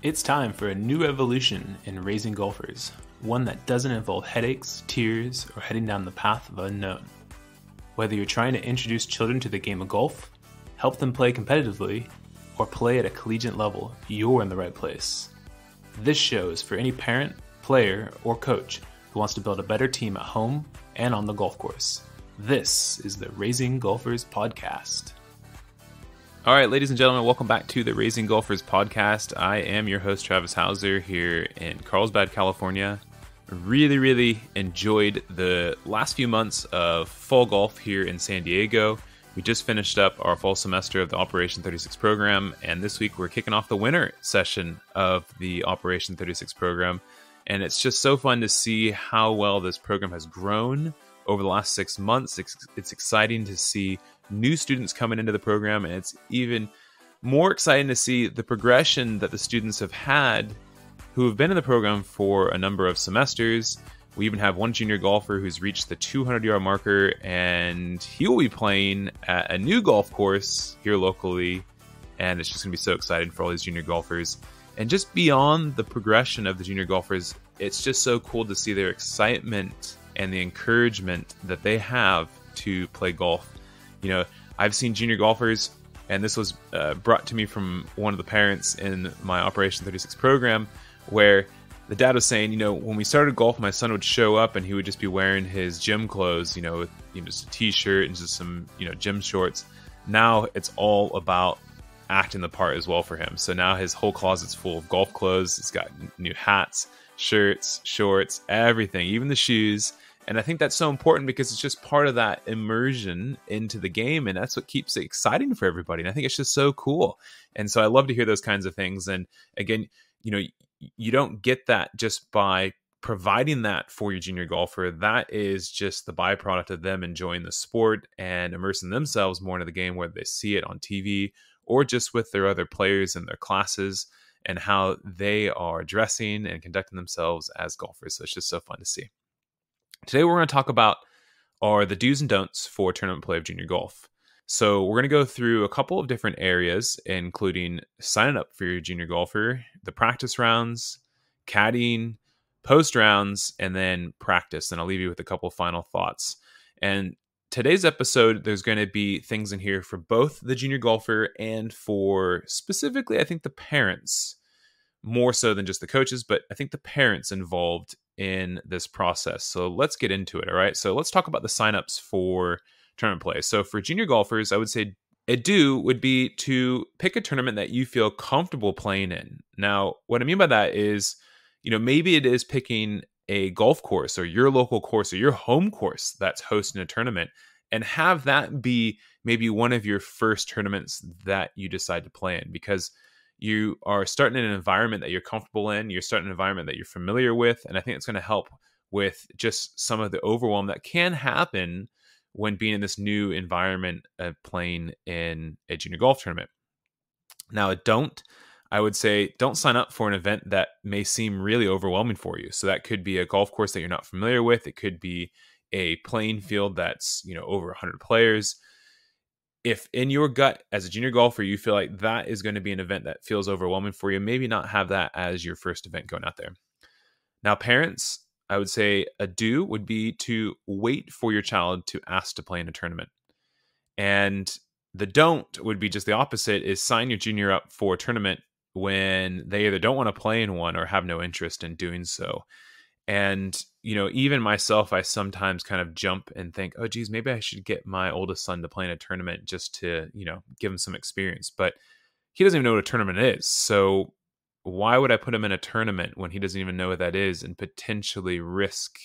It's time for a new evolution in raising golfers, one that doesn't involve headaches, tears, or heading down the path of unknown. Whether you're trying to introduce children to the game of golf, help them play competitively, or play at a collegiate level, you're in the right place. This show is for any parent, player, or coach who wants to build a better team at home and on the golf course. This is the Raising Golfers Podcast. All right, ladies and gentlemen, welcome back to the Raising Golfers Podcast. I am your host, Travis Hauser, here in Carlsbad, California. Really enjoyed the last few months of fall golf here in San Diego. We just finished up our fall semester of the Operation 36 program, and this week we're kicking off the winter session of the Operation 36 program. And it's just so fun to see how well this program has grown over the last 6 months. It's exciting to see new students coming into the program, and it's even more exciting to see the progression that the students have had who have been in the program for a number of semesters. We even have one junior golfer who's reached the 200-yard marker, and he will be playing at a new golf course here locally, and it's just going to be so exciting for all these junior golfers. And just beyond the progression of the junior golfers, it's just so cool to see their excitement and the encouragement that they have to play golf. You know, I've seen junior golfers, and this was brought to me from one of the parents in my Operation 36 program, where the dad was saying, you know, when we started golf, my son would show up and he would just be wearing his gym clothes, with just a t-shirt and just some, gym shorts. Now it's all about acting the part as well for him. So now his whole closet's full of golf clothes. It's got new hats, shirts, shorts, everything, even the shoes. And I think that's so important because it's just part of that immersion into the game. And that's what keeps it exciting for everybody. And I think it's just so cool. And so I love to hear those kinds of things. And again, you don't get that just by providing that for your junior golfer. That is just the byproduct of them enjoying the sport and immersing themselves more into the game, whether they see it on TV or just with their other players in their classes and how they are dressing and conducting themselves as golfers. So it's just so fun to see. Today, what we're going to talk about are the do's and don'ts for tournament play of junior golf. So we're going to go through a couple of different areas, including signing up for your junior golfer, the practice rounds, caddying, post rounds, and then practice. And I'll leave you with a couple of final thoughts. And today's episode, there's going to be things in here for both the junior golfer and for specifically, I think, the parents, more so than just the coaches, but I think the parents involved in this process. So let's get into it. All right. So let's talk about the signups for tournament play. So for junior golfers, I would say a do would be to pick a tournament that you feel comfortable playing in. Now, what I mean by that is, maybe it is picking a golf course or your local course or your home course that's hosting a tournament, and have that be maybe one of your first tournaments that you decide to play in, because you are starting in an environment that you're comfortable in. You're starting an environment that you're familiar with. And I think it's going to help with just some of the overwhelm that can happen when being in this new environment playing in a junior golf tournament. Now, I would say don't sign up for an event that may seem really overwhelming for you. So that could be a golf course that you're not familiar with. It could be a playing field that's, over 100 players. If in your gut as a junior golfer, you feel like that is going to be an event that feels overwhelming for you, maybe not have that as your first event going out there. Now, parents, I would say a do would be to wait for your child to ask to play in a tournament. And the don't would be just the opposite, is sign your junior up for a tournament when they either don't want to play in one or have no interest in doing so. And, even myself, I sometimes kind of jump and think, oh, geez, maybe I should get my oldest son to play in a tournament just to, give him some experience. But he doesn't even know what a tournament is. So why would I put him in a tournament when he doesn't even know what that is and potentially risk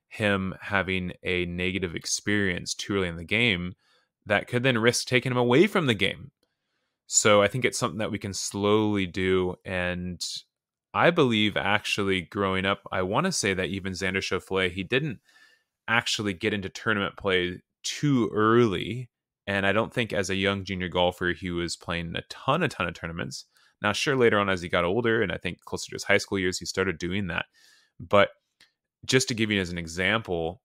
him having a negative experience too early in the game that could then risk taking him away from the game? So I think it's something that we can slowly do. And I believe actually growing up, I want to say that even Xander Schauffele, he didn't actually get into tournament play too early. And I don't think as a young junior golfer, he was playing a ton of tournaments. Now, sure, later on as he got older, and I think closer to his high school years, he started doing that. But just to give you as an example,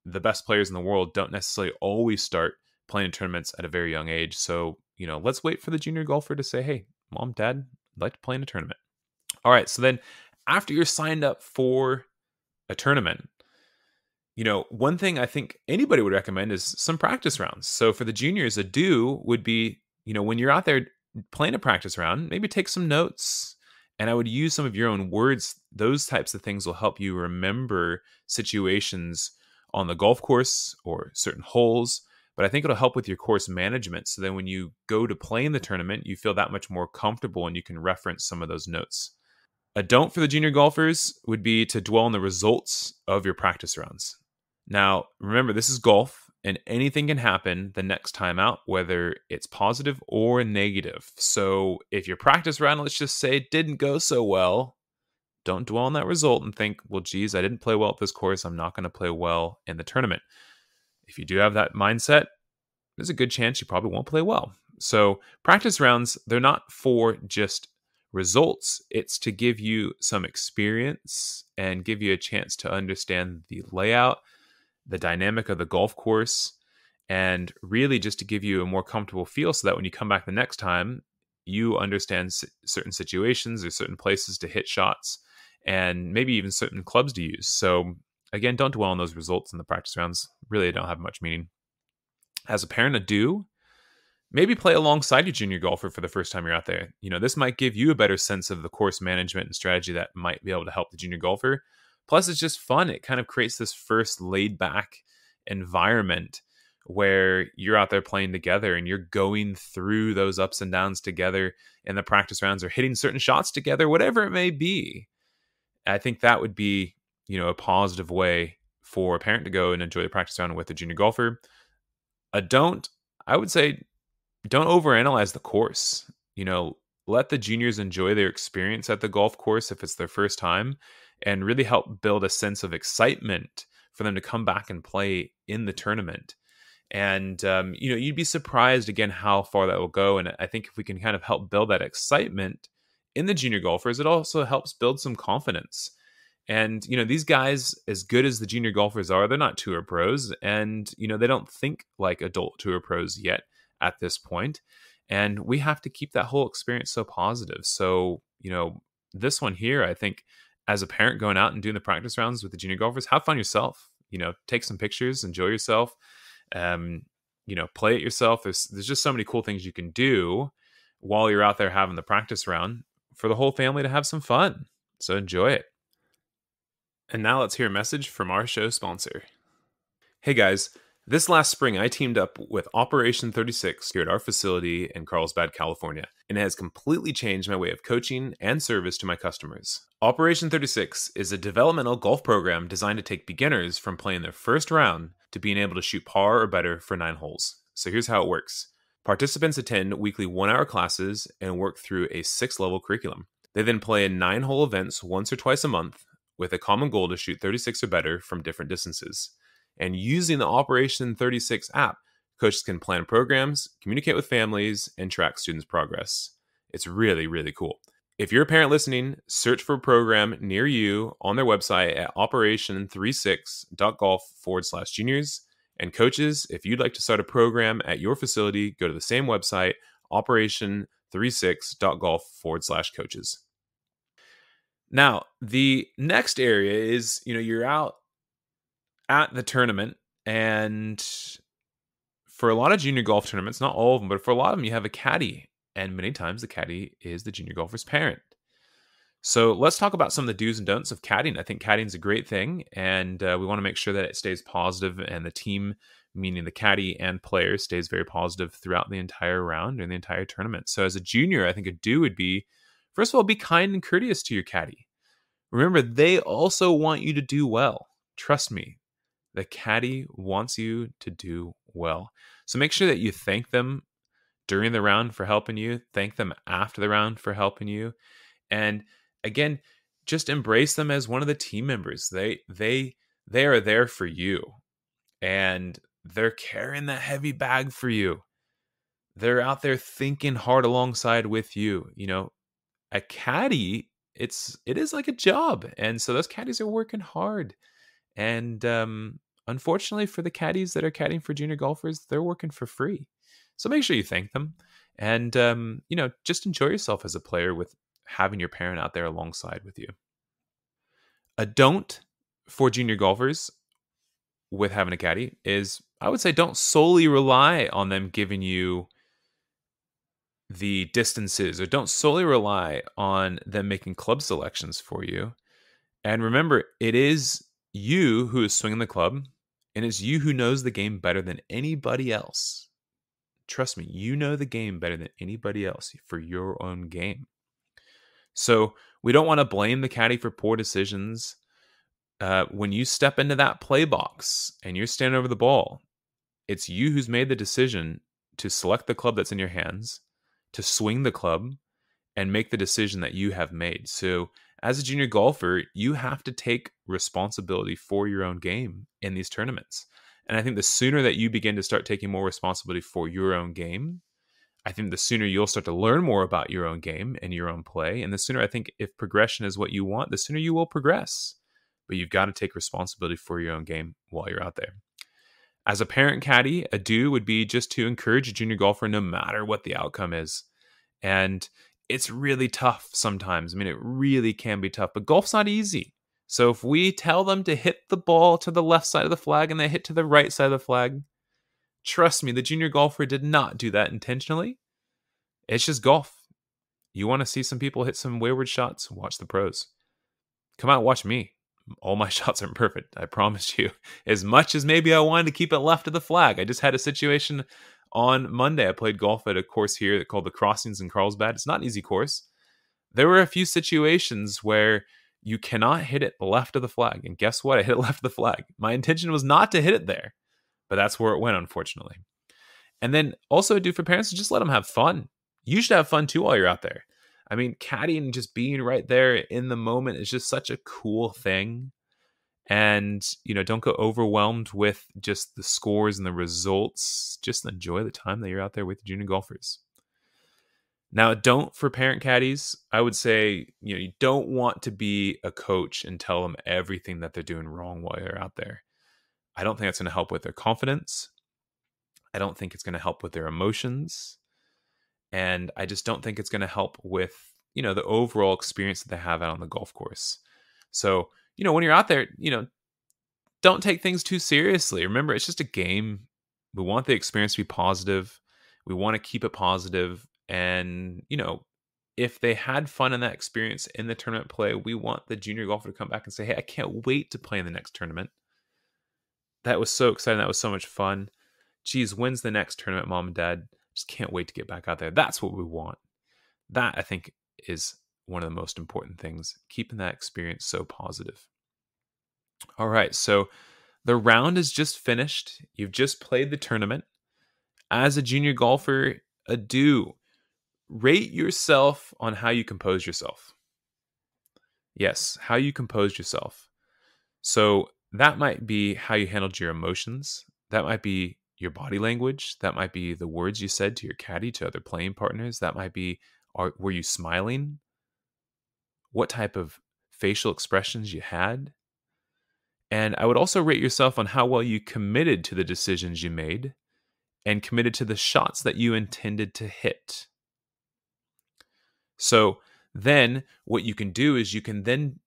the best players in the world don't necessarily always start playing tournaments at a very young age. So, let's wait for the junior golfer to say, hey, mom, dad, I'd like to play in a tournament. All right, so then after you're signed up for a tournament, one thing I think anybody would recommend is some practice rounds. So for the juniors, a do would be, when you're out there playing a practice round, maybe take some notes. And I would use some of your own words. Those types of things will help you remember situations on the golf course or certain holes. But I think it'll help with your course management. So then when you go to play in the tournament, you feel that much more comfortable and you can reference some of those notes. A don't for the junior golfers would be to dwell on the results of your practice rounds. Now, remember, this is golf and anything can happen the next time out, whether it's positive or negative. So if your practice round, let's just say, didn't go so well, don't dwell on that result and think, well, geez, I didn't play well at this course. I'm not going to play well in the tournament. If you do have that mindset, there's a good chance you probably won't play well. So practice rounds, they're not for just results. It's to give you some experience and give you a chance to understand the layout, the dynamic of the golf course, and really just to give you a more comfortable feel so that when you come back the next time, you understand certain situations or certain places to hit shots and maybe even certain clubs to use. So again, don't dwell on those results in the practice rounds. Really, they don't have much meaning. As a parent, a do, maybe play alongside your junior golfer for the first time you're out there. This might give you a better sense of the course management and strategy that might be able to help the junior golfer. Plus, it's just fun. It kind of creates this first laid back environment where you're out there playing together and you're going through those ups and downs together in the practice rounds or hitting certain shots together, whatever it may be. I think that would be, a positive way for a parent to go and enjoy the practice round with a junior golfer. I would say, don't overanalyze the course. Let the juniors enjoy their experience at the golf course if it's their first time, and really help build a sense of excitement for them to come back and play in the tournament. And, you'd be surprised again how far that will go. And I think if we can kind of help build that excitement in the junior golfers, it also helps build some confidence. And, these guys, as good as the junior golfers are, they're not tour pros. And, they don't think like adult tour pros yet at this point. And we have to keep that whole experience so positive. So, this one here, I think, as a parent going out and doing the practice rounds with the junior golfers, have fun yourself. Take some pictures, enjoy yourself, play it yourself. There's just so many cool things you can do while you're out there having the practice round for the whole family to have some fun. So enjoy it. And now let's hear a message from our show sponsor. Hey guys. This last spring, I teamed up with Operation 36 here at our facility in Carlsbad, California, and it has completely changed my way of coaching and service to my customers. Operation 36 is a developmental golf program designed to take beginners from playing their first round to being able to shoot par or better for 9 holes. So here's how it works. Participants attend weekly 1-hour classes and work through a 6-level curriculum. They then play in 9-hole events once or twice a month with a common goal to shoot 36 or better from different distances. And using the Operation 36 app, coaches can plan programs, communicate with families, and track students' progress. It's really, really cool. If you're a parent listening, search for a program near you on their website at operation36.golf/juniors. And coaches, if you'd like to start a program at your facility, go to the same website, operation36.golf/coaches. Now, the next area is, you're out at the tournament, and for a lot of junior golf tournaments, not all of them, but for a lot of them, you have a caddy, and many times the caddy is the junior golfer's parent. So let's talk about some of the do's and don'ts of caddying. I think caddying is a great thing, and we want to make sure that it stays positive, and the team, meaning the caddy and player, stays very positive throughout the entire round and the entire tournament. So as a junior, I think a do would be, first of all, be kind and courteous to your caddy. Remember, they also want you to do well. Trust me. The caddy wants you to do well. So make sure that you thank them during the round for helping you. Thank them after the round for helping you. And again, just embrace them as one of the team members. They are there for you. And they're carrying that heavy bag for you. They're out there thinking hard alongside with you. A caddy, it is like a job. And so those caddies are working hard. And unfortunately for the caddies that are caddying for junior golfers, they're working for free. So make sure you thank them, and just enjoy yourself as a player with having your parent out there alongside with you. A don't for junior golfers with having a caddy is, I would say, don't solely rely on them giving you the distances, or don't solely rely on them making club selections for you. And remember, it is you who is swinging the club, and it's you who knows the game better than anybody else. Trust me, you know the game better than anybody else for your own game. So we don't want to blame the caddy for poor decisions. When you step into that play box and you're standing over the ball, it's you who's made the decision to select the club that's in your hands, to swing the club, and make the decision that you have made. So as a junior golfer, you have to take responsibility for your own game in these tournaments. And I think the sooner that you begin to start taking more responsibility for your own game, I think the sooner you'll start to learn more about your own game and your own play. And the sooner, I think, if progression is what you want, the sooner you will progress. But you've got to take responsibility for your own game while you're out there. As a parent caddy, a do would be just to encourage a junior golfer no matter what the outcome is. And it's really tough sometimes. I mean, it really can be tough, but golf's not easy. So if we tell them to hit the ball to the left side of the flag and they hit to the right side of the flag, trust me, the junior golfer did not do that intentionally. It's just golf. You want to see some people hit some wayward shots? Watch the pros. Come out and watch me. All my shots aren't perfect, I promise you. As much as maybe I wanted to keep it left of the flag. I just had a situation on Monday. I played golf at a course here called the Crossings in Carlsbad. It's not an easy course. There were a few situations where you cannot hit it left of the flag. And guess what? I hit it left of the flag. My intention was not to hit it there, but that's where it went, unfortunately. And then also do for parents, just let them have fun. You should have fun too while you're out there. I mean, caddying and just being right there in the moment is just such a cool thing. And, don't go overwhelmed with just the scores and the results. Just enjoy the time that you're out there with the junior golfers. Now, don't for parent caddies, I would say, you don't want to be a coach and tell them everything that they're doing wrong while you're out there. I don't think that's going to help with their confidence. I don't think it's going to help with their emotions. And I just don't think it's going to help with, the overall experience that they have out on the golf course. So, when you're out there, don't take things too seriously. Remember, it's just a game. We want the experience to be positive. We want to keep it positive. And, if they had fun in that experience in the tournament play, we want the junior golfer to come back and say, hey, I can't wait to play in the next tournament. That was so exciting. That was so much fun. Geez, when's the next tournament, mom and dad? Just can't wait to get back out there. That's what we want. That, I think, is one of the most important things, keeping that experience so positive. All right, so the round is just finished. You've just played the tournament. As a junior golfer, rate yourself on how you compose yourself. Yes, how you composed yourself. So that might be how you handled your emotions. That might be your body language. That might be the words you said to your caddy, to other playing partners. That might be, were you smiling? What type of facial expressions you had? And I would also rate yourself on how well you committed to the decisions you made and committed to the shots that you intended to hit. So then what you can do is you can then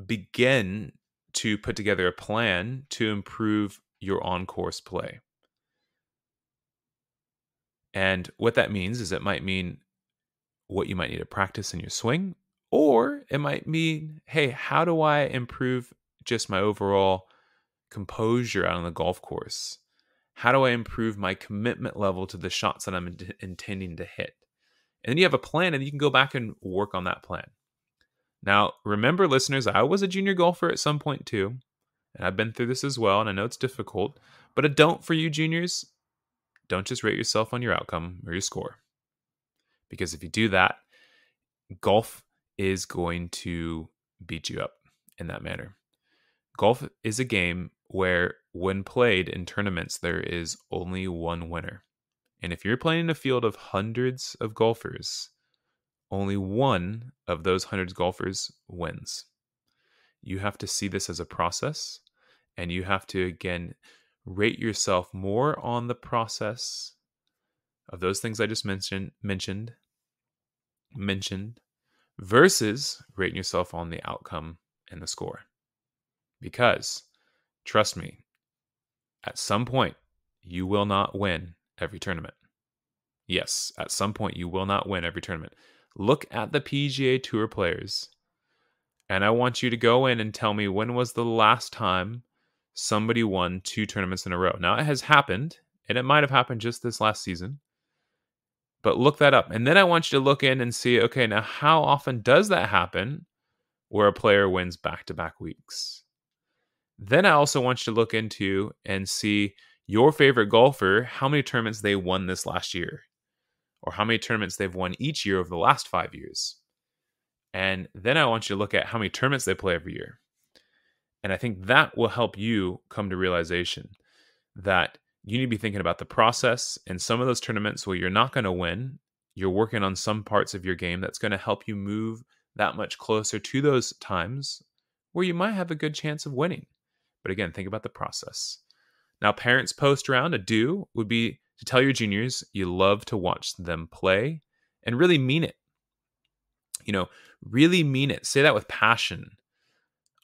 begin to put together a plan to improve your on-course play. And what that means is it might mean what you might need to practice in your swing, or it might mean, hey, how do I improve just my overall composure out on the golf course? How do I improve my commitment level to the shots that I'm intending to hit? And then you have a plan, and you can go back and work on that plan. Now, remember, listeners, I was a junior golfer at some point too, and I've been through this as well, and I know it's difficult. But a don't for you juniors, don't just rate yourself on your outcome or your score. Because if you do that, golf is going to beat you up in that manner. Golf is a game where, when played in tournaments, there is only one winner. And if you're playing in a field of hundreds of golfers, only one of those hundreds golfers wins. You have to see this as a process, and you have to, again, rate yourself more on the process of those things I just mentioned versus rating yourself on the outcome and the score. Because, trust me, at some point, you will not win every tournament. Yes, at some point, you will not win every tournament. Look at the PGA Tour players, and I want you to go in and tell me when was the last time somebody won 2 tournaments in a row. Now, it has happened, and it might have happened just this last season, but look that up. And then I want you to look in and see, okay, now how often does that happen where a player wins back-to-back weeks? Then I also want you to look into and see your favorite golfer, how many tournaments they won this last year, or how many tournaments they've won each year over the last 5 years. And then I want you to look at how many tournaments they play every year. And I think that will help you come to realization that you need to be thinking about the process. And some of those tournaments where you're not going to win, you're working on some parts of your game that's going to help you move that much closer to those times where you might have a good chance of winning. But again, think about the process. Now, parents post round, a do would be to tell your juniors you love to watch them play and really mean it. Really mean it. Say that with passion.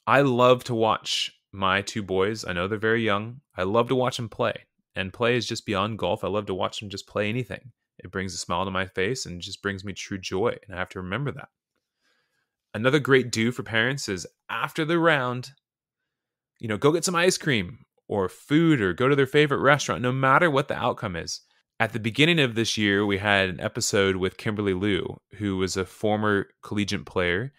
I love to watch my 2 boys. I know they're very young. I love to watch them play. And play is just beyond golf. I love to watch them just play anything. It brings a smile to my face and just brings me true joy. And I have to remember that. Another great do for parents is after the round, go get some ice cream or food or go to their favorite restaurant, no matter what the outcome is. At the beginning of this year, we had an episode with Kimberly Liu, who was a former collegiate player,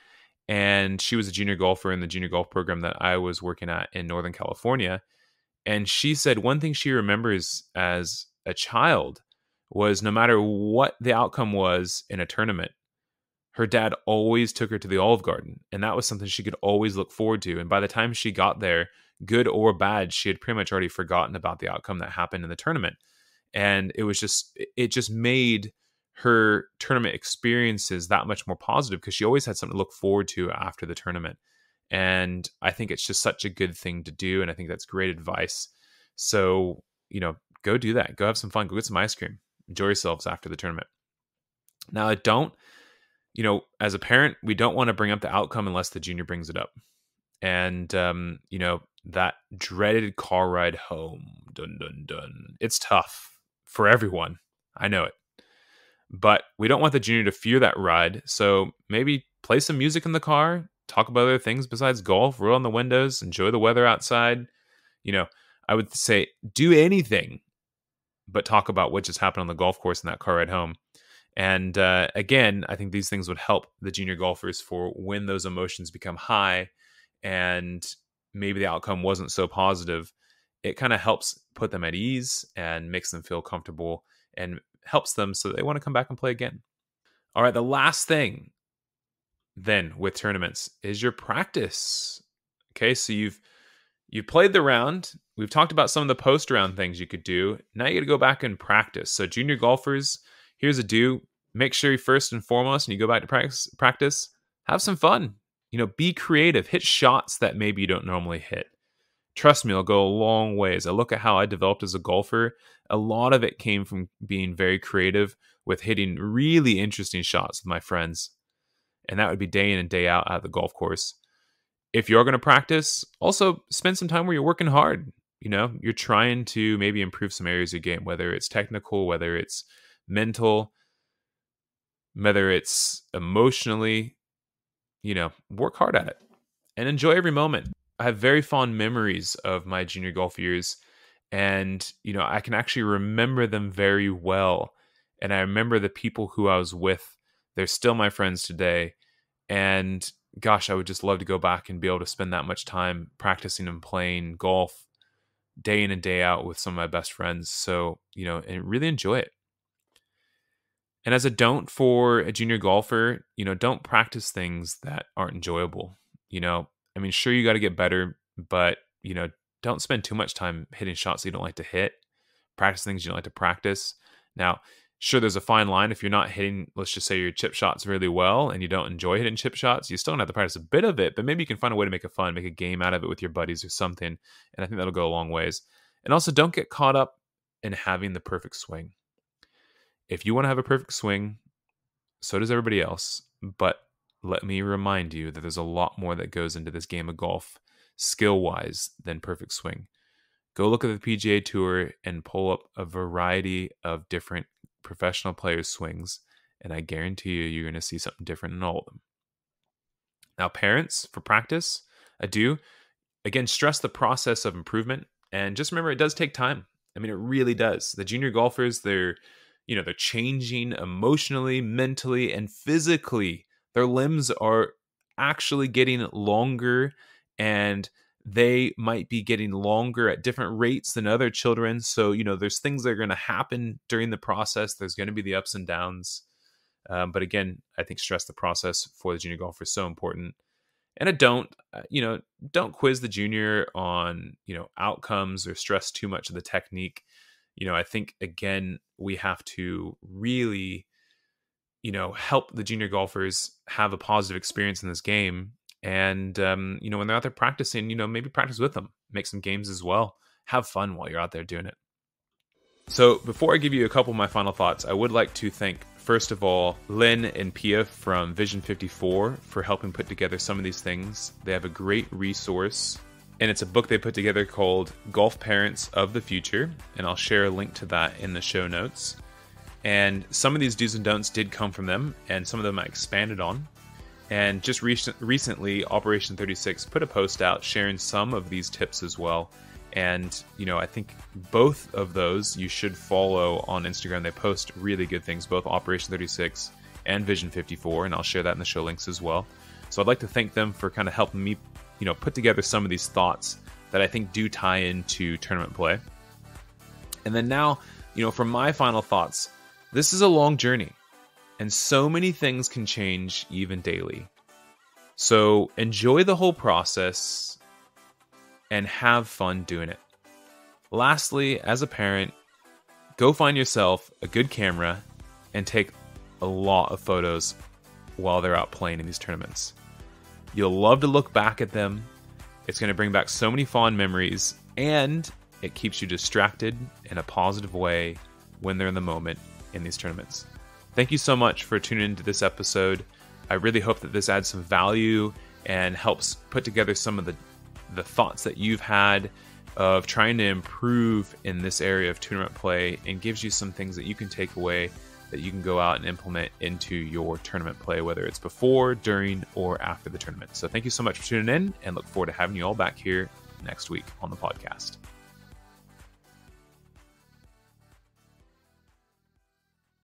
and she was a junior golfer in the junior golf program that I was working at in Northern California. And she said one thing she remembers as a child was no matter what the outcome was in a tournament, her dad always took her to the Olive Garden. And that was something she could always look forward to. And by the time she got there, good or bad, she had pretty much already forgotten about the outcome that happened in the tournament. And it just made her tournament experiences that much more positive because she always had something to look forward to after the tournament. And I think it's just such a good thing to do. And I think that's great advice. So, go do that. Go have some fun. Go get some ice cream. Enjoy yourselves after the tournament. Now, as a parent, we don't want to bring up the outcome unless the junior brings it up. And, that dreaded car ride home, dun, dun, dun. It's tough for everyone. I know it. But we don't want the junior to fear that ride. So maybe play some music in the car, talk about other things besides golf, roll on the windows, enjoy the weather outside. I would say do anything but talk about what just happened on the golf course in that car ride home. And again, I think these things would help the junior golfers for when those emotions become high and maybe the outcome wasn't so positive. It kind of helps put them at ease and makes them feel comfortable and helps them so they want to come back and play again. All right, the last thing then with tournaments is your practice. Okay, so you've played the round. We've talked about some of the post-round things you could do. Now you got to go back and practice. So junior golfers, here's a do. Make sure you first and foremost, when you go back to practice, have some fun. Be creative. Hit shots that maybe you don't normally hit. Trust me, it'll go a long ways. I look at how I developed as a golfer. A lot of it came from being very creative with hitting really interesting shots with my friends. And that would be day in and day out at the golf course. If you're going to practice, also spend some time where you're working hard. You're trying to maybe improve some areas of your game, whether it's technical, whether it's mental, whether it's emotionally, work hard at it and enjoy every moment. I have very fond memories of my junior golf years, and I can actually remember them very well. And I remember the people who I was with. They're still my friends today. And gosh, I would just love to go back and be able to spend that much time practicing and playing golf day in and day out with some of my best friends. So, and really enjoy it. And as a don't for a junior golfer, don't practice things that aren't enjoyable. Sure, you got to get better, but, don't spend too much time hitting shots you don't like to hit. Practice things you don't like to practice. Now, sure, there's a fine line. If you're not hitting, let's just say your chip shots really well and you don't enjoy hitting chip shots, you still don't have to practice a bit of it, but maybe you can find a way to make it fun, make a game out of it with your buddies or something. And I think that'll go a long ways. And also don't get caught up in having the perfect swing. If you want to have a perfect swing, so does everybody else. But let me remind you that there's a lot more that goes into this game of golf, skill-wise, than perfect swing. Go look at the PGA Tour and pull up a variety of different professional players' swings, and I guarantee you're going to see something different in all of them. Now, parents, for practice, I do, again, stress the process of improvement, and just remember, it does take time. I mean, it really does. The junior golfers, they're changing emotionally, mentally, and physically. Their limbs are actually getting longer, and they might be getting longer at different rates than other children. So, there's things that are going to happen during the process. There's going to be the ups and downs. But again, I think stress the process for the junior golfer is so important. And don't quiz the junior on, outcomes or stress too much of the technique. I think, again, we have to really, help the junior golfers have a positive experience in this game. And, when they're out there practicing, maybe practice with them, make some games as well. Have fun while you're out there doing it. So before I give you a couple of my final thoughts, I would like to thank, first of all, Lynn and Pia from Vision 54 for helping put together some of these things. They have a great resource, and it's a book they put together called Golf Parents of the Future, and I'll share a link to that in the show notes. And some of these do's and don'ts did come from them, and some of them I expanded on. And just recently, Operation 36 put a post out sharing some of these tips as well. And, I think both of those you should follow on Instagram. They post really good things, both Operation 36 and Vision 54, and I'll share that in the show links as well. So I'd like to thank them for kind of helping me, put together some of these thoughts that I think do tie into tournament play. And then now, for my final thoughts, this is a long journey, and so many things can change even daily. So enjoy the whole process and have fun doing it. Lastly, as a parent, go find yourself a good camera and take a lot of photos while they're out playing in these tournaments. You'll love to look back at them. It's going to bring back so many fond memories, and it keeps you distracted in a positive way when they're in the moment in these tournaments. Thank you so much for tuning into this episode. I really hope that this adds some value and helps put together some of the thoughts that you've had of trying to improve in this area of tournament play, and gives you some things that you can take away that you can go out and implement into your tournament play, whether it's before, during, or after the tournament. So thank you so much for tuning in, and look forward to having you all back here next week on the podcast.